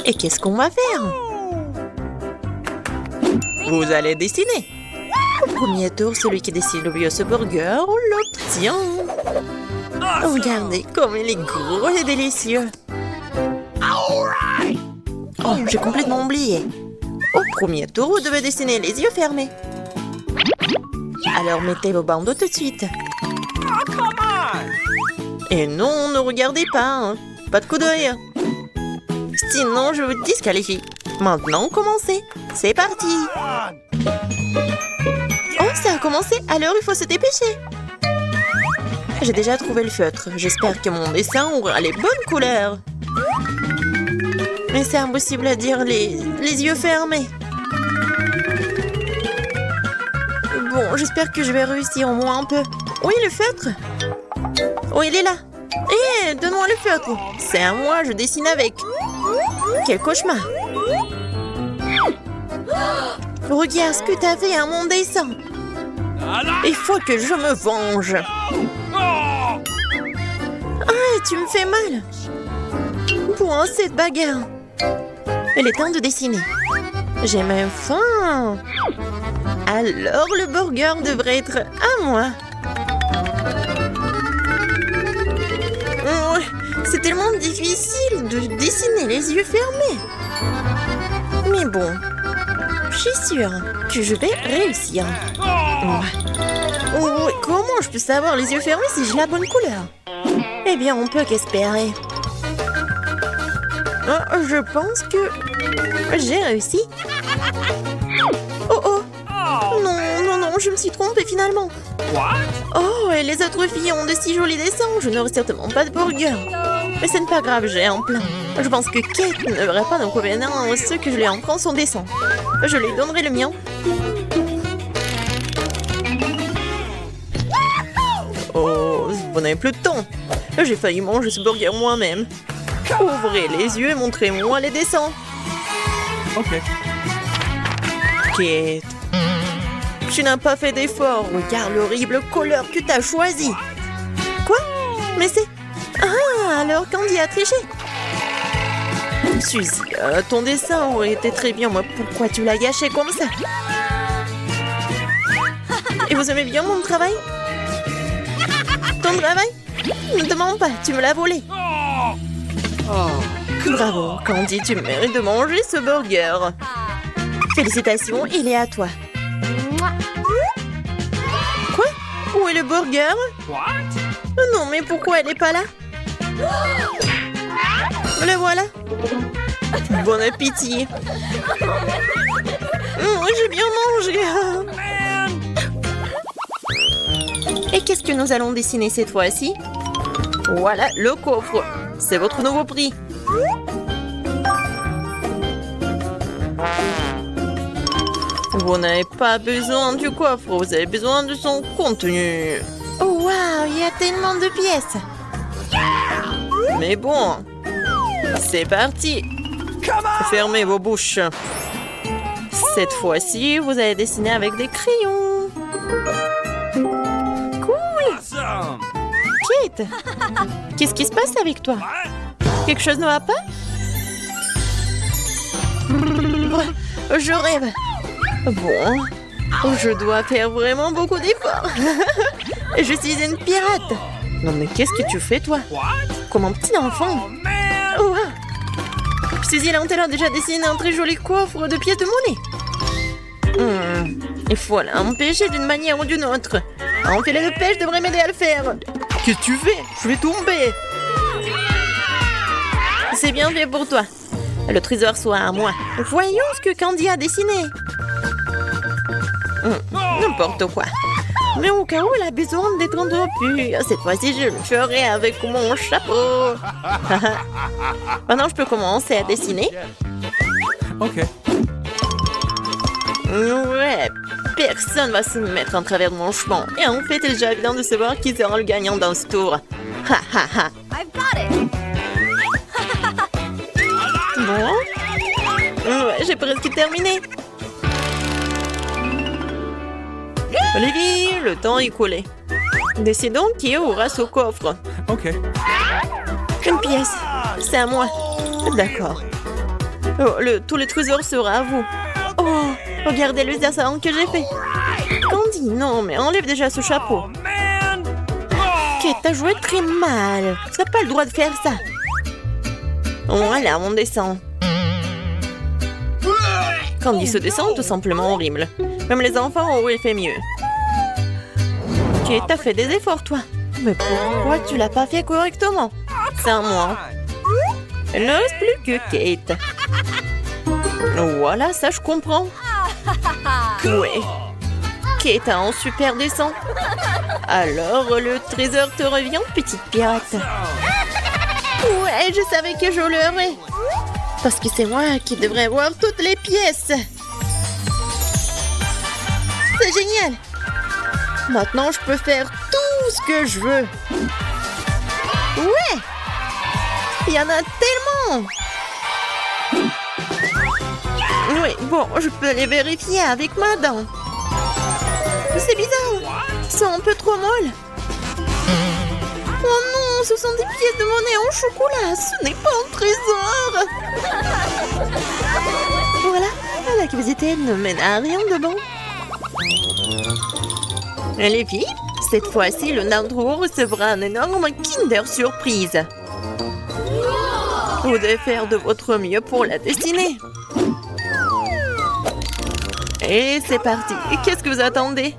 Et qu'est-ce qu'on va faire? Vous allez dessiner. Au premier tour, celui qui dessine le mieux ce burger l'obtient. Regardez comme il est gros et délicieux. Oh, j'ai complètement oublié. Au premier tour, vous devez dessiner les yeux fermés. Alors mettez vos bandeaux tout de suite. Et non, ne regardez pas. Hein. Pas de coup d'œil. Sinon, je vous disqualifie. Maintenant, commencez. C'est parti. Oh, ça a commencé. Alors, il faut se dépêcher. J'ai déjà trouvé le feutre. J'espère que mon dessin aura les bonnes couleurs. Mais c'est impossible à dire les yeux fermés. Bon, j'espère que je vais réussir au moins un peu. Oui, le feutre. Oh, il est là. Hé, donne-moi le feutre. C'est à moi, je dessine avec. Quel cauchemar. Regarde ce que t'as fait à mon dessin. Il faut que je me venge. Ah, tu me fais mal. Pour cette bagarre. Il est temps de dessiner. J'ai même faim. Alors le burger devrait être à moi. Oh, c'est tellement difficile de dessiner les yeux fermés. Mais bon, je suis sûre que je vais réussir. Oh, comment je peux savoir les yeux fermés si j'ai la bonne couleur? Eh bien, on peut qu'espérer. Oh, je pense que j'ai réussi. Oh oh. Non, non, non, je me suis trompée finalement. Oh, et les autres filles ont de si jolis dessins. Je n'aurai certainement pas de burger. Mais ce n'est pas grave, j'ai un plan. Je pense que Kate ne verra pas d'inconvénient à ce que je lui en prends son dessin. Je lui donnerai le mien. Oh, vous n'avez plus de temps. J'ai failli manger ce burger moi-même. Ouvrez les yeux et montrez-moi les dessins. Ok. Kate, tu n'as pas fait d'effort. Regarde l'horrible couleur que tu as choisi. Quoi? Mais c'est... Ah, alors Candy a triché. Suzy, ton dessin aurait été très bien. Moi, pourquoi tu l'as gâché comme ça? Et vous aimez bien mon travail? Ton travail? Ne te mens pas, tu me l'as volé. Bravo, Candy, tu mérites de manger ce burger. Félicitations, il est à toi. Quoi? Où est le burger? Non, mais pourquoi elle n'est pas là? Le voilà. Bon appétit. J'ai bien mangé. Et qu'est-ce que nous allons dessiner cette fois-ci? Voilà le coffre. C'est votre nouveau prix. Vous n'avez pas besoin du coffre, vous avez besoin de son contenu. Oh waouh, il y a tellement de pièces. Mais bon, c'est parti. Fermez vos bouches. Cette fois-ci, vous allez dessiner avec des crayons. Cool. Kate, qu'est-ce qui se passe avec toi? Quelque chose ne va pas? Je rêve. Bon, je dois faire vraiment beaucoup d'efforts. Je suis une pirate. Non mais qu'est-ce que tu fais toi? Comme un petit enfant. Oh, Suzy Lantel a déjà dessiné un très joli coffre de pièces de monnaie. Il faut l'empêcher d'une manière ou d'une autre. Un filet de pêche devrait m'aider à le faire. Qu'est-ce que tu fais? Je vais tomber. C'est bien fait pour toi. Le trésor soit à moi. Voyons ce que Candy a dessiné. N'importe quoi. Mais au cas où il a besoin d'être interrompu, cette fois-ci je le ferai avec mon chapeau. Maintenant je peux commencer à dessiner. Ok. Ouais, personne va se mettre en travers de mon chemin. Et en fait, il est déjà évident de savoir qui sera le gagnant dans ce tour. I've got it. Bon. Ouais, j'ai presque terminé. Olivie, le temps est coulé. Décidons qui aura ce coffre. Ok. Une pièce. C'est à moi. D'accord. Oh, tout le trésor sera à vous. Oh, regardez le dessin que j'ai fait. Candy, non, mais enlève déjà ce chapeau. Kate, t'as joué très mal. Tu n'as pas le droit de faire ça. Voilà, on descend. Candy, ce dessin est tout simplement horrible. Même les enfants auraient fait mieux. Kate, t'as fait des efforts, toi. Mais pourquoi tu l'as pas fait correctement? C'est à moi. Il ne reste plus que Kate. Voilà, ça je comprends. Ouais. Kate a un super dessin. Alors, le trésor te revient, petite pirate. Ouais, je savais que je l'aurais. Parce que c'est moi qui devrais avoir toutes les pièces. C'est génial. Maintenant, je peux faire tout ce que je veux. Ouais. Il y en a tellement. Oui, bon, je peux les vérifier avec ma dent. C'est bizarre. Ils sont un peu trop molles. Oh non, ce sont des pièces de monnaie en chocolat. Ce n'est pas un trésor. Voilà, l'activité ne mène à rien de bon. Les filles, cette fois-ci, le Nandro recevra un énorme Kinder Surprise. Vous devez faire de votre mieux pour la dessiner. Et c'est parti. Qu'est-ce que vous attendez?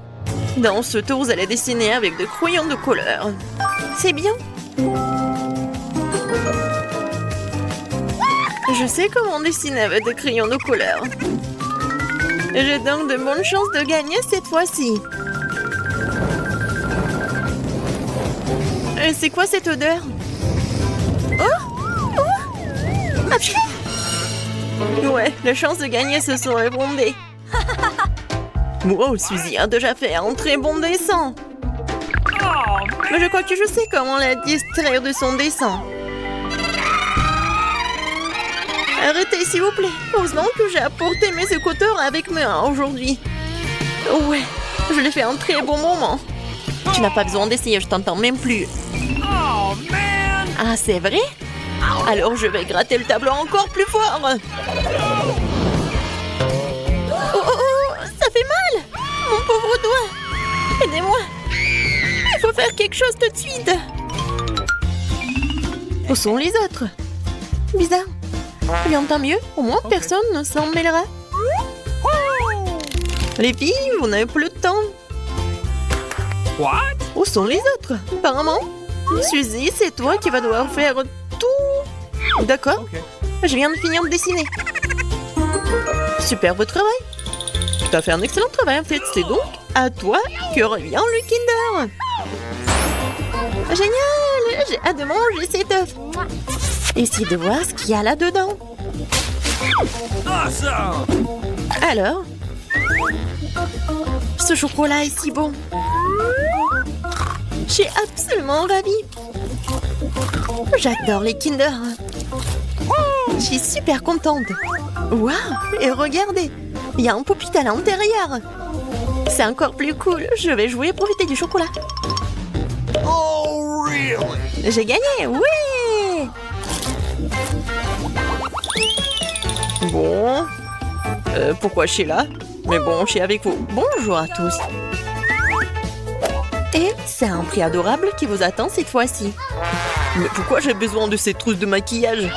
Dans ce tour, vous allez dessiner avec des crayons de couleur. C'est bien. Je sais comment dessiner avec des crayons de couleur. J'ai donc de bonnes chances de gagner cette fois-ci. Et c'est quoi cette odeur? Oh! Oh! Apchou! Ouais, les chances de gagner se sont effondrées. Wow, Suzy a déjà fait un très bon dessin. Mais je crois que je sais comment la distraire de son dessin. Arrêtez, s'il vous plaît. Heureusement que j'ai apporté mes écouteurs avec moi aujourd'hui. Ouais, je l'ai fait un très bon moment. Tu n'as pas besoin d'essayer, je t'entends même plus. Ah, c'est vrai? Alors je vais gratter le tableau encore plus fort. Oh, oh, oh, ça fait mal. Mon pauvre doigt. Aidez-moi. Il faut faire quelque chose tout de suite. Où sont les autres? Bizarre. Bien, tant mieux. Au moins, personne ne s'en mêlera. Les filles, vous n'avez plus de temps. What? Où sont les autres? Apparemment, Suzy, c'est toi qui vas devoir faire tout. D'accord. Okay. Je viens de finir de dessiner. Super beau travail. Tu as fait un excellent travail en fait. C'est donc à toi que revient le Kinder. Génial! J'ai hâte de manger cet œuf. Essaye de voir ce qu'il y a là-dedans. Awesome! Alors? Ce chocolat est si bon. Je suis absolument ravie. J'adore les Kinder. Je suis super contente. Waouh! Et regardez, il y a un pop-it à l'intérieur. C'est encore plus cool. Je vais jouer et profiter du chocolat. Oh, really? J'ai gagné, oui! Bon. Pourquoi je suis là? Mais bon, je suis avec vous. Bonjour à tous. Et c'est un prix adorable qui vous attend cette fois-ci. Mais pourquoi j'ai besoin de ces trousses de maquillage?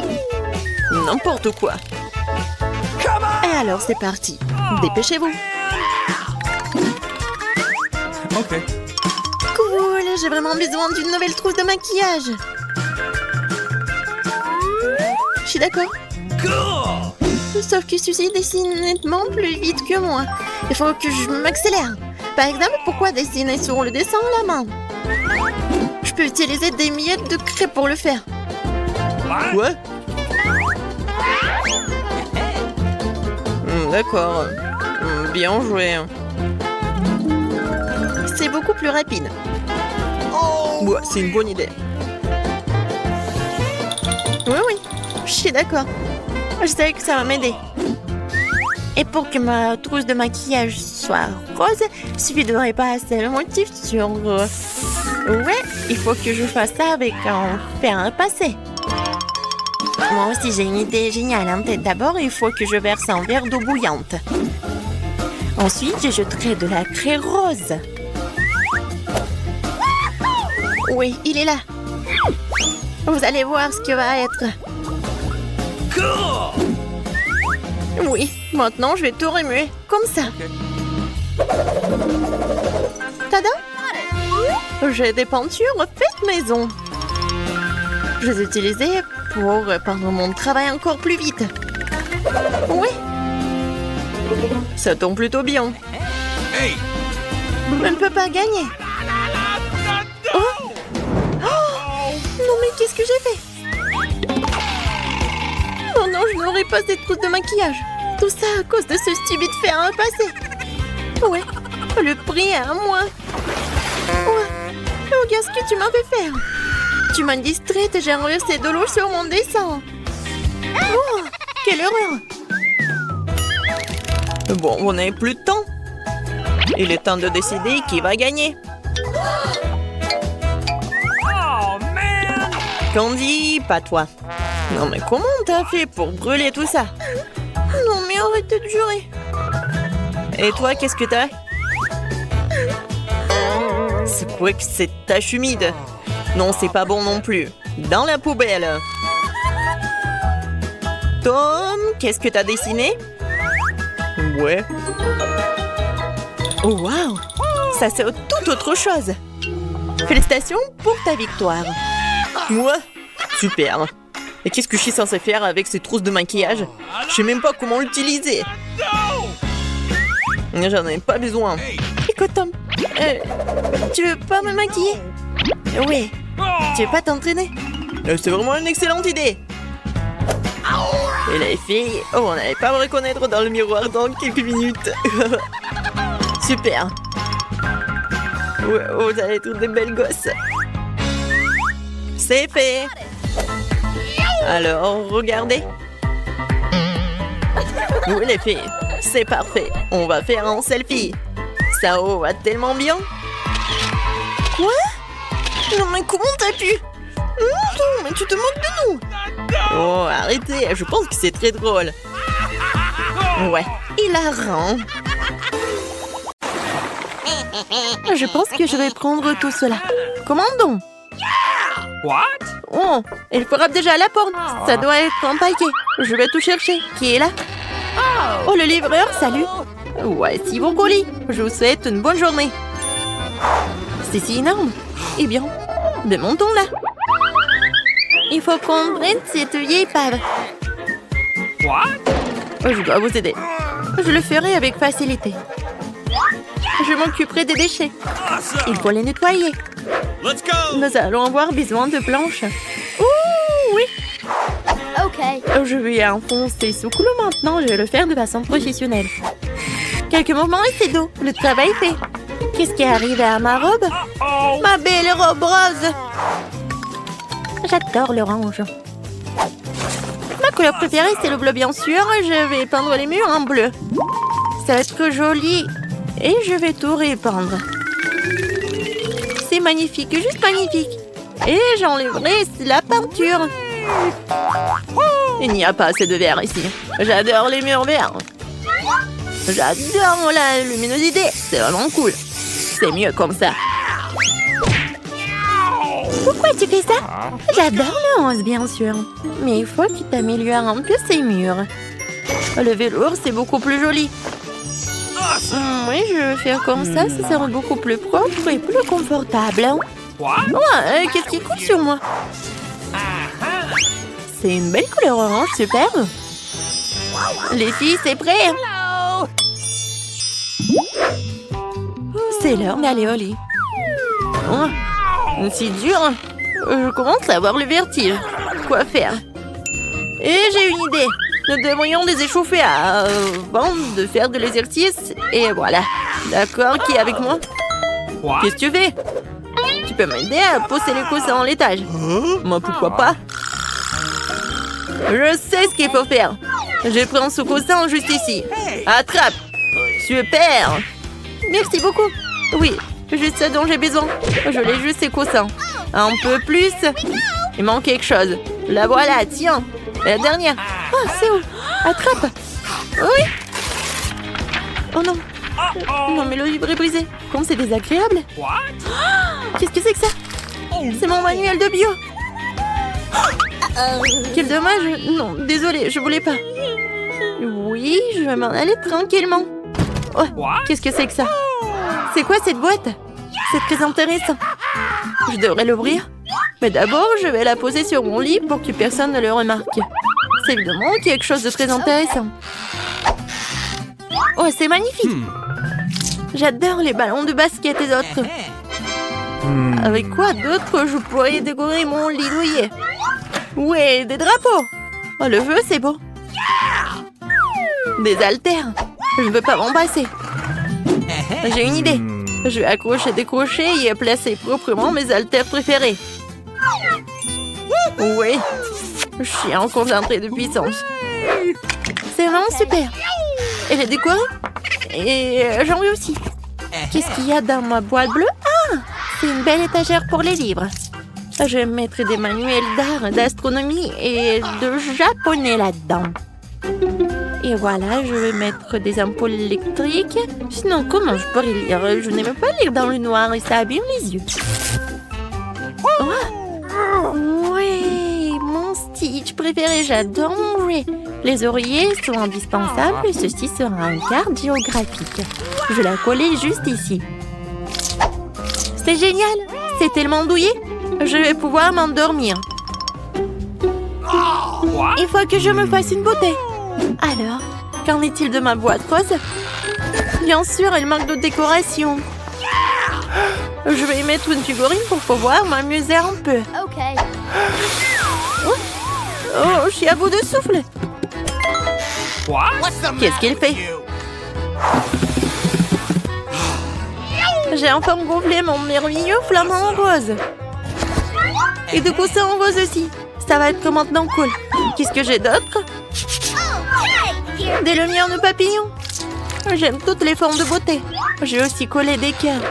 N'importe quoi. Et alors c'est parti. Dépêchez-vous. Ok. Cool, j'ai vraiment besoin d'une nouvelle trousse de maquillage. Je suis d'accord. Cool! Sauf que Suzy dessine nettement plus vite que moi. Il faut que je m'accélère. Par exemple, pourquoi dessiner sur le dessin à la main? Je peux utiliser des miettes de craie pour le faire. Ouais. D'accord. Bien joué. C'est beaucoup plus rapide. Ouais, c'est une bonne idée. Oui, je suis d'accord. Je sais que ça va m'aider. Et pour que ma trousse de maquillage soit rose, il suffit de repasser le motif sur... Ouais, il faut que je fasse ça avec un fer à repasser. Moi aussi, j'ai une idée géniale en tête. D'abord, il faut que je verse un verre d'eau bouillante. Ensuite, je jetterai de la craie rose. Oui, il est là. Vous allez voir ce que va être. Cool. Oui, maintenant, je vais tout remuer. Comme ça. Tada! J'ai des peintures faites maison. Je les utilisais pour peindre mon travail encore plus vite. Oui. Ça tombe plutôt bien. Hey. Je ne peux pas gagner. Oh! Oh! Non mais qu'est-ce que j'ai fait? Oh non, je n'aurai pas cette trousse de maquillage. Tout ça à cause de ce stupide fer à repasser. Ouais, le prix est à moi. Ouais. Regarde ce que tu m'as fait faire. Tu m'as distraite et j'ai renversé de l'eau sur mon dessin. Oh, quelle horreur. Bon, on n'a plus de temps. Il est temps de décider qui va gagner. Oh man. Candy, pas toi. Non mais comment t'as fait pour brûler tout ça? Non mais arrêtez de jurer. Et toi, qu'est-ce que t'as? C'est quoi que cette tache humide? Non, c'est pas bon non plus. Dans la poubelle. Tom, qu'est-ce que t'as dessiné? Ouais. Oh, waouh! Ça, c'est tout autre chose. Félicitations pour ta victoire. Moi? Super. Et qu'est-ce que je suis censée faire avec ces trousses de maquillage? Je sais même pas comment l'utiliser. J'en ai pas besoin. Écoute, Tom, tu veux pas me maquiller? Oui. Tu veux pas t'entraîner? C'est vraiment une excellente idée. Et les filles, on n'allait pas me reconnaître dans le miroir dans quelques minutes. Super. Ouais, vous allez être des belles gosses. C'est fait. Alors, regardez. Oui, les filles, c'est parfait. On va faire un selfie. Ça va tellement bien. Quoi? Non, mais comment t'as pu? Non, mais tu te moques de nous. Oh, arrêtez, je pense que c'est très drôle. Ouais, hilarant. Je pense que je vais prendre tout cela. Commandons. What? Oh, il frappe déjà à la porte. Ça doit être un paquet. Je vais tout chercher. Qui est là? Oh, le livreur, salut. Voici vos colis. Je vous souhaite une bonne journée. C'est si énorme. Eh bien, démontons là. Il faut qu'on prenne cette vieille épave. What? Je dois vous aider. Je le ferai avec facilité. Je m'occuperai des déchets. Il faut les nettoyer. Let's go. Nous allons avoir besoin de planches. Ouh, oui. Okay. Je vais enfoncer ce couloir maintenant. Je vais le faire de façon professionnelle. Quelques mouvements et c'est d'eau. Le travail est fait. Qu'est-ce qui est arrivé à ma robe? Oh. Ma belle robe rose. J'adore l'orange. Ma couleur préférée, c'est le bleu, bien sûr. Je vais peindre les murs en bleu. Ça va être joli. Et je vais tout répandre. C'est magnifique, juste magnifique. Et j'enlèverai la peinture. Il n'y a pas assez de vert ici. J'adore les murs verts. J'adore la luminosité. C'est vraiment cool. C'est mieux comme ça. Pourquoi tu fais ça? J'adore le rose, bien sûr. Mais il faut que tu t'améliores un peu ces murs. Le velours, c'est beaucoup plus joli. Oui, je vais faire comme ça sera beaucoup plus propre et plus confortable. What? Ouais, qu'est-ce qui coule sur moi? C'est une belle couleur orange, super. Les filles, c'est prêt? C'est l'heure d'aller au lit. Oh, c'est dur. Je commence à avoir le vertige. Quoi faire? Et j'ai une idée. Nous devrions les échauffer avant de faire de l'exercice. Et voilà. D'accord, qui est avec moi? What? Qu'est-ce que tu fais? Tu peux m'aider à pousser les coussins en l'étage. Moi, pourquoi pas? Je sais ce qu'il faut faire. Je prends ce coussin juste ici. Attrape. Super. Merci beaucoup. Oui, juste ce dont j'ai besoin. Je l'ai juste ces coussins. Un peu plus. Il manque quelque chose. La voilà, tiens. La dernière. Oh, c'est où? Attrape. Oui. Oh non. Non, mais le livre est brisé. Comme c'est désagréable. What? Qu'est-ce que c'est que ça? C'est mon manuel de bio. Quel dommage. Non, désolée, je voulais pas. Oui, je vais m'en aller tranquillement. Oh, qu'est-ce que c'est que ça? C'est quoi cette boîte? C'est très intéressant. Je devrais l'ouvrir. Mais d'abord, je vais la poser sur mon lit pour que personne ne le remarque. C'est évidemment quelque chose de très intéressant. Oh, c'est magnifique. J'adore les ballons de basket et autres. Avec quoi d'autre je pourrais décorer mon lit douillet? Ouais, des drapeaux. Oh, le feu, c'est beau. Des haltères. Je ne veux pas m'en passer. J'ai une idée. Je vais accrocher des crochets et placer proprement mes haltères préférés. Oui, je suis en concentré de puissance. C'est vraiment super. Elle est décorée. Et j'en veux aussi. Qu'est-ce qu'il y a dans ma boîte bleue? Ah, c'est une belle étagère pour les livres. Je vais mettre des manuels d'art, d'astronomie et de japonais là-dedans. Et voilà, je vais mettre des ampoules électriques. Sinon, comment je pourrais lire? Je n'aime pas lire dans le noir et ça abîme les yeux. Oh, ouais, mon Stitch préféré, j'adore manger. Les oreillers sont indispensables et ceci sera une carte géographique. Je vais la coller juste ici. C'est génial, c'est tellement douillet. Je vais pouvoir m'endormir. Il faut que je me fasse une beauté. Alors, qu'en est-il de ma boîte rose? Bien sûr, elle manque de décoration. Je vais y mettre une figurine pour pouvoir m'amuser un peu. Okay. Oh, je suis à bout de souffle. Qu'est-ce qu'il fait? J'ai enfin gonflé mon merveilleux flamant rose. Et de coussins en rose aussi. Ça va être maintenant cool. Qu'est-ce que j'ai d'autre? Des lumières de papillons. J'aime toutes les formes de beauté. J'ai aussi collé des cœurs.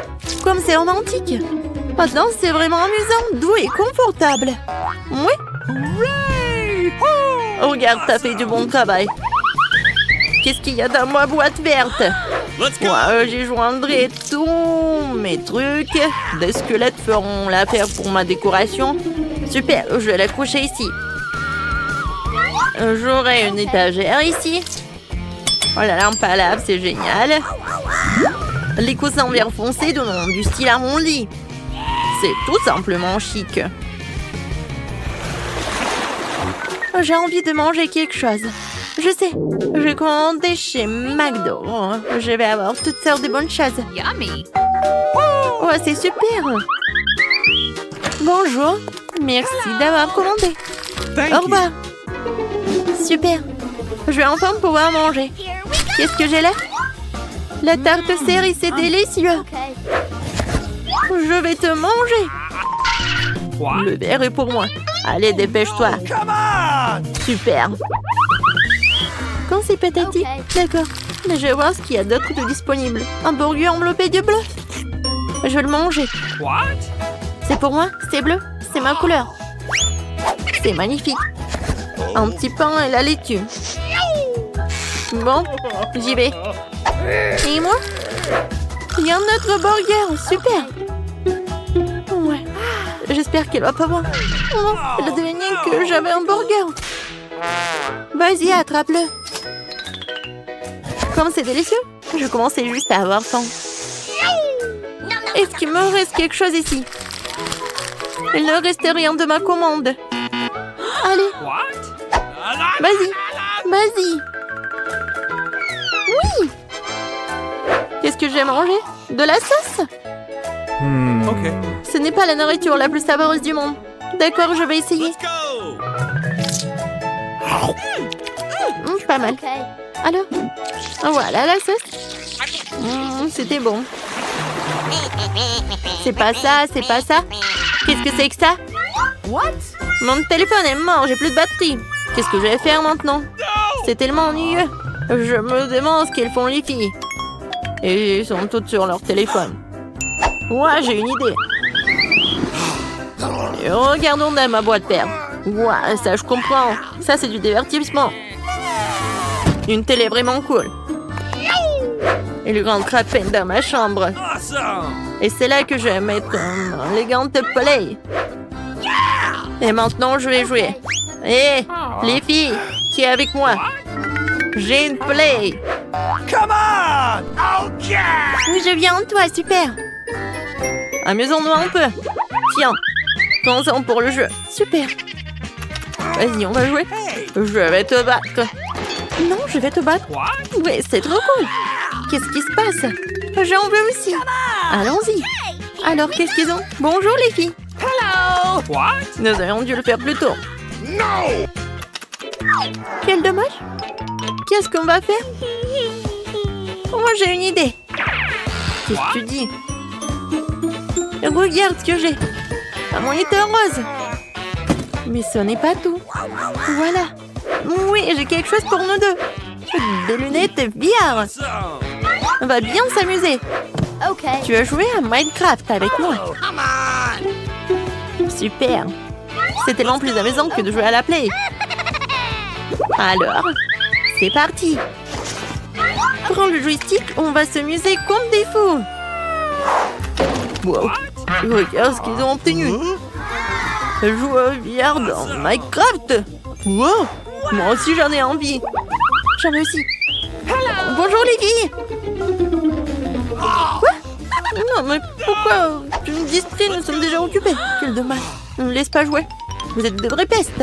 Comme c'est romantique. Maintenant, c'est vraiment amusant, doux et confortable. Oui. Oh, regarde, t'as fait du bon travail. Qu'est-ce qu'il y a dans ma boîte verte? Moi, j'y joindrai tous mes trucs. Des squelettes feront l'affaire pour ma décoration. Super, je vais l'accrocher ici. J'aurai une étagère ici. Oh, la lampe à lave, c'est génial. Les coussins en verre foncé donnent du style à mon lit. C'est tout simplement chic. J'ai envie de manger quelque chose. Je sais, je vais commander chez McDo. Je vais avoir toutes sortes de bonnes choses. Yummy. Oh, c'est super. Bonjour, merci d'avoir commandé. Au revoir. Super, je vais enfin pouvoir manger. Qu'est-ce que j'ai là? La tarte cerise, c'est délicieux. Okay. Je vais te manger. Le verre est pour moi. Allez, dépêche-toi. Super. Quand c'est patati? D'accord. Mais je vais voir ce qu'il y a d'autre de disponible. Un burger enveloppé de bleu. Je vais le manger. C'est pour moi, c'est bleu, c'est ma couleur. C'est magnifique. Un petit pain et la laitue. Bon, j'y vais. Et moi? Il y a un autre burger, super. Ouais, j'espère qu'elle va pas voir. Non, elle a deviné que j'avais un burger. Vas-y, attrape-le. Comme c'est délicieux, je commençais juste à avoir faim. Est-ce qu'il me reste quelque chose ici? Il ne reste rien de ma commande. Allez. Vas-y. Vas-y. Oui. Qu'est-ce que j'ai mangé? De la sauce? Ok. Ce n'est pas la nourriture la plus savoureuse du monde. D'accord, je vais essayer. Pas mal. Okay. Alors, voilà la sauce. C'était bon. C'est pas ça, c'est pas ça. Qu'est-ce que c'est que ça? What? Mon téléphone est mort, j'ai plus de batterie. Qu'est-ce que je vais faire maintenant? C'est tellement ennuyeux. Je me demande ce qu'elles font les filles. Et elles sont toutes sur leur téléphone. Ouais, j'ai une idée. Et regardons dans ma boîte verte. Ouah, ça je comprends. Ça c'est du divertissement. Une télé vraiment cool. Il rentre à peine dans ma chambre. Awesome! Et c'est là que je vais mettre un élégante play. Et maintenant je vais jouer. Hé, les filles, qui est avec moi? J'ai une play. Come on! Okay! Oui, je viens de toi, super. Amusons-nous un peu. Tiens, commençons pour le jeu. Super. Vas-y, on va jouer. Je vais te battre. Non, je vais te battre. What? Ouais, c'est trop cool. Qu'est-ce qui se passe? J'en veux aussi. Allons-y. Alors, qu'est-ce qu'ils ont? Bonjour les filles. Hello! What? Nous aurions dû le faire plus tôt. No! Quel dommage. Qu'est-ce qu'on va faire? Moi, j'ai une idée. Qu'est-ce que tu dis? Regarde ce que j'ai. Un moniteur rose. Mais ce n'est pas tout. Voilà. Oui, j'ai quelque chose pour nous deux. Des lunettes VR. Awesome! On va bien s'amuser. Okay. Tu veux jouer à Minecraft avec moi? Come on! Super. C'est tellement plus amusant que de jouer à la play. Alors, c'est parti. Prends le joystick, on va s'amuser comme des fous. Wow. Regarde ce qu'ils ont obtenu. Jouer VR dans Minecraft. Wow. Moi aussi j'en ai envie. J'en ai aussi. Bonjour les filles. Quoi? Non mais pourquoi tu me distrais? Nous sommes déjà occupés. Quel dommage. Ne me laisse pas jouer. Vous êtes de vraies pestes.